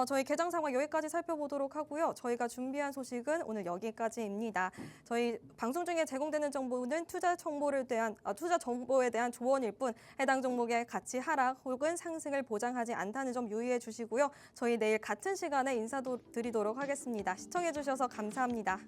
저희 개장 상황 여기까지 살펴보도록 하고요. 저희가 준비한 소식은 오늘 여기까지입니다. 저희 방송 중에 제공되는 정보는 투자 정보에 대한 조언일 뿐 해당 종목의 가치 하락 혹은 상승을 보장하지 않다는 점 유의해 주시고요. 저희 내일 같은 시간에 인사드리도록 하겠습니다. 시청해 주셔서 감사합니다.